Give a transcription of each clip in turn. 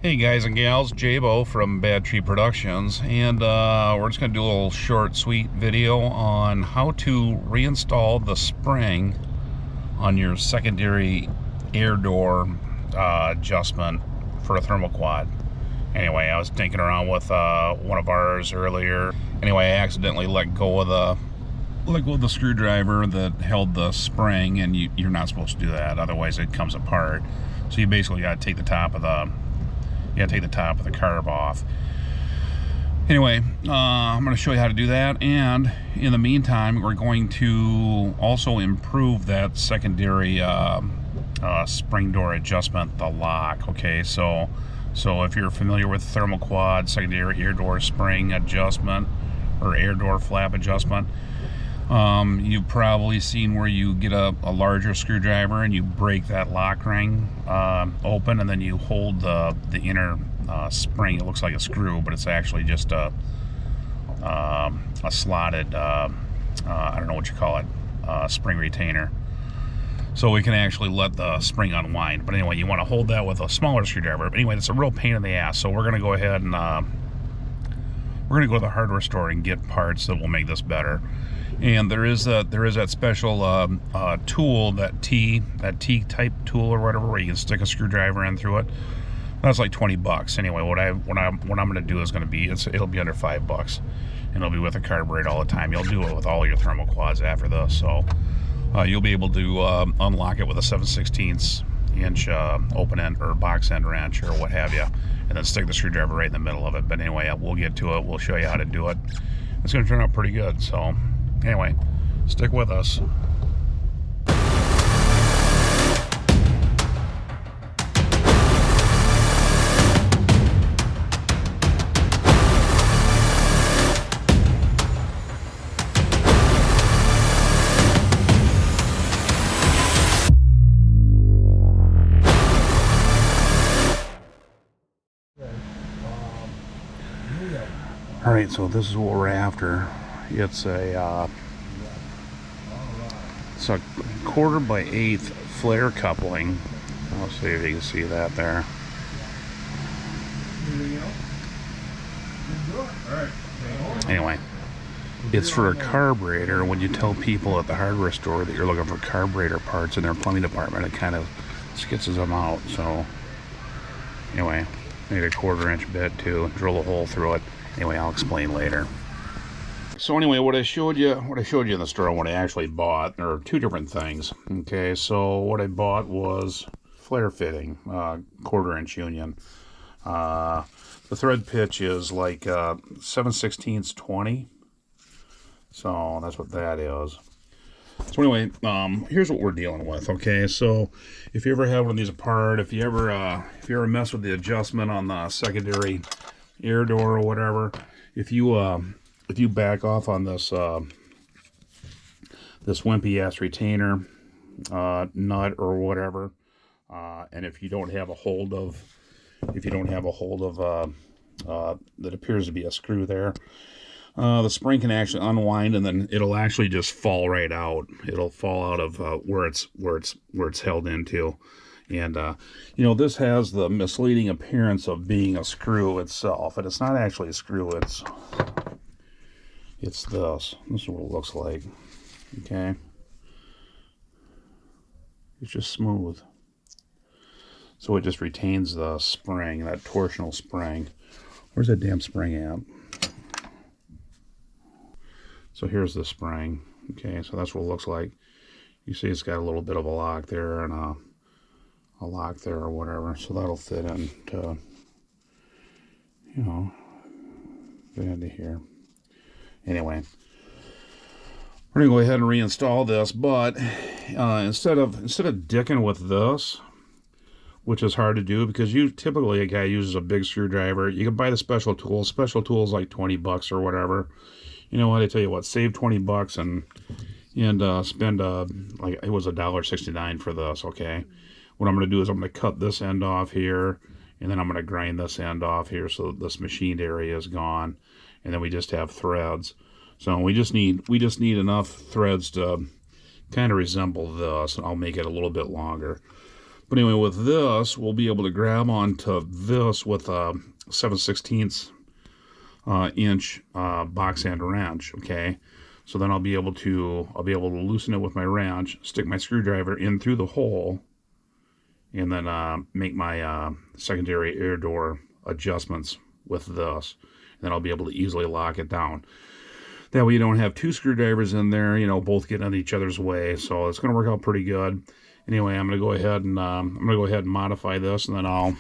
Hey guys and gals, Jabo from Bad Tree Productions, and we're just going to do a little short sweet video on how to reinstall the spring on your secondary air door adjustment for a thermoquad. Anyway, I was tinking around with one of ours earlier. Anyway, I accidentally let go of the screwdriver that held the spring, and you're not supposed to do that, otherwise it comes apart. So you basically got to take the top of the carb off. Anyway, I'm going to show you how to do that, and in the meantime we're going to also improve that secondary spring door adjustment, the lock. Okay, so if you're familiar with thermoquad secondary air door spring adjustment or air door flap adjustment, you've probably seen where you get a larger screwdriver and you break that lock ring open, and then you hold the inner spring. It looks like a screw, but it's actually just a slotted, I don't know what you call it, spring retainer. So we can actually let the spring unwind. But anyway, you want to hold that with a smaller screwdriver. But anyway, it's a real pain in the ass. So we're going to go ahead and we're going to go to the hardware store and get parts that will make this better. And there is that special tool, that T type tool or whatever, where you can stick a screwdriver in through it. That's like 20 bucks. Anyway, what I'm going to do is going to be, it'll be under $5, and it'll be with a carburetor all the time. You'll do it with all your thermoquads after this. So you'll be able to unlock it with a 7/16 inch open end or box end wrench or what have you, and then stick the screwdriver right in the middle of it. But anyway, we'll get to it. We'll show you how to do it. It's going to turn out pretty good. So anyway, stick with us. All right, so this is what we're after. It's a 1/4 by 1/8 flare coupling. Let's see if you can see that there. Anyway, it's for a carburetor. When you tell people at the hardware store that you're looking for carburetor parts in their plumbing department, it kind of skitzes them out. So anyway, made a 1/4 inch bit to drill a hole through it. Anyway, I'll explain later. So anyway, what I showed you in the store, what I actually bought, there are two different things. Okay, so what I bought was flare fitting, 1/4 inch union. The thread pitch is like 7/16 20. So that's what that is. So anyway, here's what we're dealing with. Okay, so if you ever have one of these apart, if you ever mess with the adjustment on the secondary air door or whatever, if you back off on this this wimpy ass retainer nut or whatever, and if you don't have a hold of that appears to be a screw there, the spring can actually unwind, and then it'll actually just fall right out. It'll fall out of where it's held into. And you know, this has the misleading appearance of being a screw itself, and it's not actually a screw. It's this. This is what it looks like. Okay, it's just smooth, so it just retains the spring, that torsional spring. Where's that damn spring at? So here's the spring. Okay, so that's what it looks like. You see it's got a little bit of a lock there and a lock there or whatever, so that'll fit into, you know, fit into here. Anyway, we're gonna go ahead and reinstall this, but instead of dicking with this, which is hard to do because typically a guy uses a big screwdriver. You can buy the special tools like 20 bucks or whatever. You know what, I tell you what, save 20 bucks and spend like it was $1.69 for this. Okay, what I'm going to do is I'm going to cut this end off here, and then I'm going to grind this end off here so this machined area is gone, and then we just have threads. So we just need enough threads to kind of resemble this, and I'll make it a little bit longer. But anyway, with this, we'll be able to grab onto this with a 7/16 inch box end wrench. Okay, so then I'll be able to loosen it with my wrench, stick my screwdriver in through the hole, and then make my secondary air door adjustments with this. And then I'll be able to easily lock it down. That way you don't have two screwdrivers in there, you know, both getting in each other's way. So it's going to work out pretty good. Anyway, I'm going to go ahead and modify this, and then I'll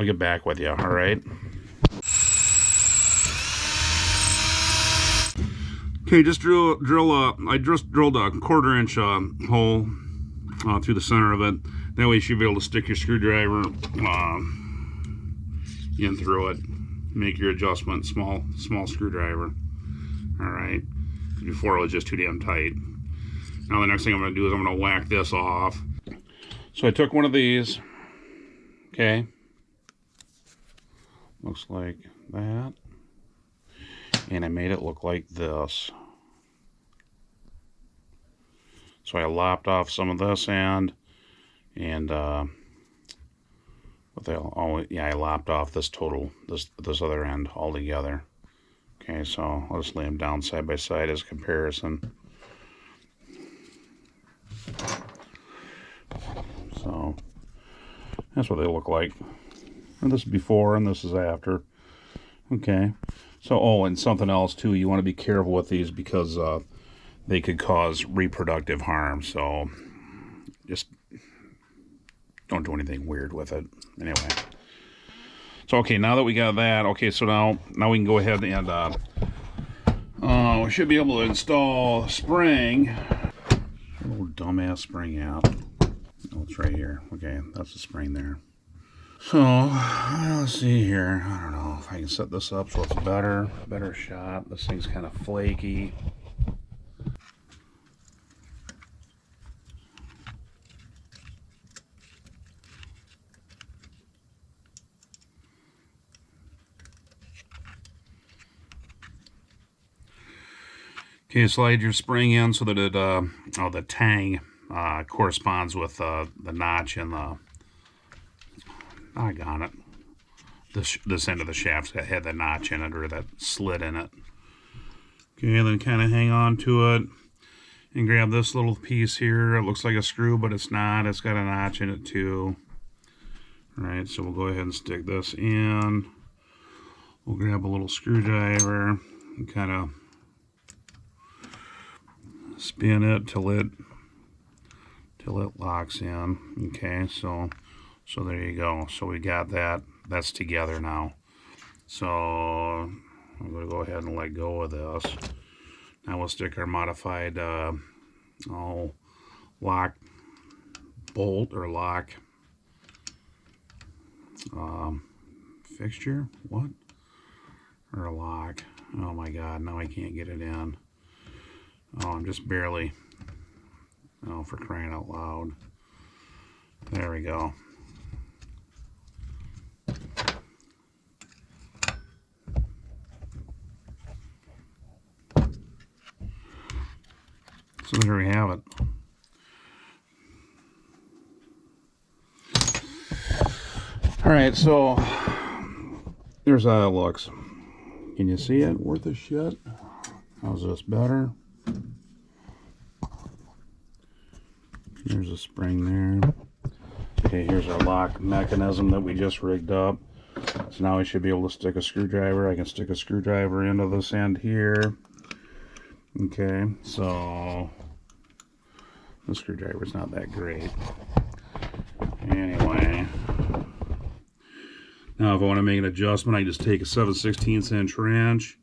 get back with you. All right. Okay, I just drilled a 1/4 inch hole through the center of it. That way you should be able to stick your screwdriver in through it. Make your adjustment, small screwdriver. All right. Before it was just too damn tight. Now the next thing I'm going to do is I'm going to whack this off. So I took one of these. Okay. Looks like that. And I made it look like this. So I lopped off some of this end, and I lopped off this other end altogether. Okay, so I'll just lay them down side by side as a comparison. So that's what they look like. And this is before, and this is after. Okay. So, oh, and something else too, you want to be careful with these because they could cause reproductive harm. So just don't do anything weird with it. Anyway. So, okay, now that we got that, okay, so now we can go ahead and we should be able to install a spring. A little dumbass spring out. Oh, it's right here. Okay, that's the spring there. So, let's see here. I don't know if I can set this up so it's better shot. This thing's kind of flaky. Okay, slide your spring in so that it, the tang corresponds with the notch in the, doggone it, this end of the shaft had the notch in it, or that slit in it. Okay, and then kind of hang on to it and grab this little piece here. It looks like a screw, but it's not. It's got a notch in it too. All right, so we'll go ahead and stick this in. We'll grab a little screwdriver and kind of spin it till it locks in. Okay, so there you go. So we got that. That's together now. So I'm going to go ahead and let go of this. Now we'll stick our modified lock bolt or lock fixture. What? Or a lock. Oh my God! Now I can't get it in. Oh, I'm just barely. Oh, for crying out loud. There we go. So there we have it. All right, so here's how it looks. Can you see it? Worth a shit? How's this better? There's a spring there. Okay, here's our lock mechanism that we just rigged up. So now we should be able to stick a screwdriver. I can stick a screwdriver into this end here. Okay, so the screwdriver's not that great. Anyway, now if I want to make an adjustment, I just take a 7/16 inch wrench.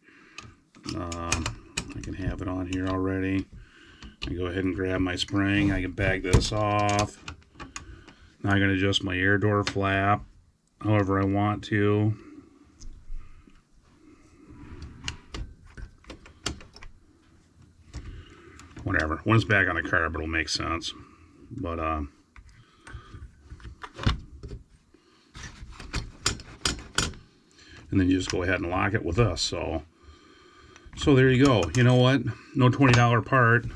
I can have it on here already. I go ahead and grab my spring. I can bag this off. Now I'm going to adjust my air door flap however I want to. Whatever. When it's back on the carb, it'll make sense. But and then you just go ahead and lock it with us. So there you go. You know what? No $20 part.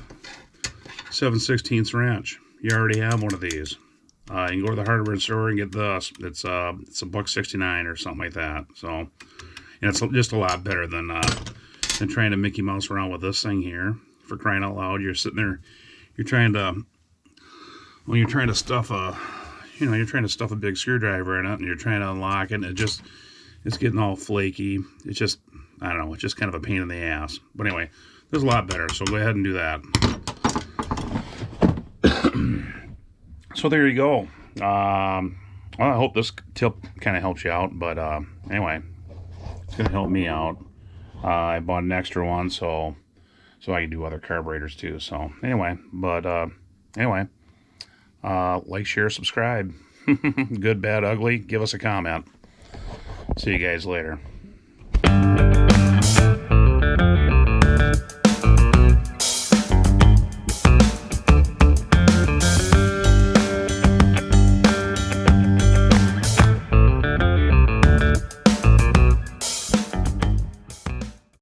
7/16 wrench. You already have one of these. You can go to the hardware store and get this. It's $1.69 or something like that. So, and it's just a lot better than trying to Mickey Mouse around with this thing here. For crying out loud, you're sitting there, you're trying to stuff a, you're trying to stuff a big screwdriver in it, and you're trying to unlock it, and it's getting all flaky. It's just, I don't know, it's just kind of a pain in the ass. But anyway, this is a lot better, so go ahead and do that. So there you go. Well, I hope this tip kind of helps you out, but anyway, it's going to help me out. I bought an extra one so I can do other carburetors too. So anyway, but anyway, like, share, subscribe. Good, bad, ugly, give us a comment. See you guys later.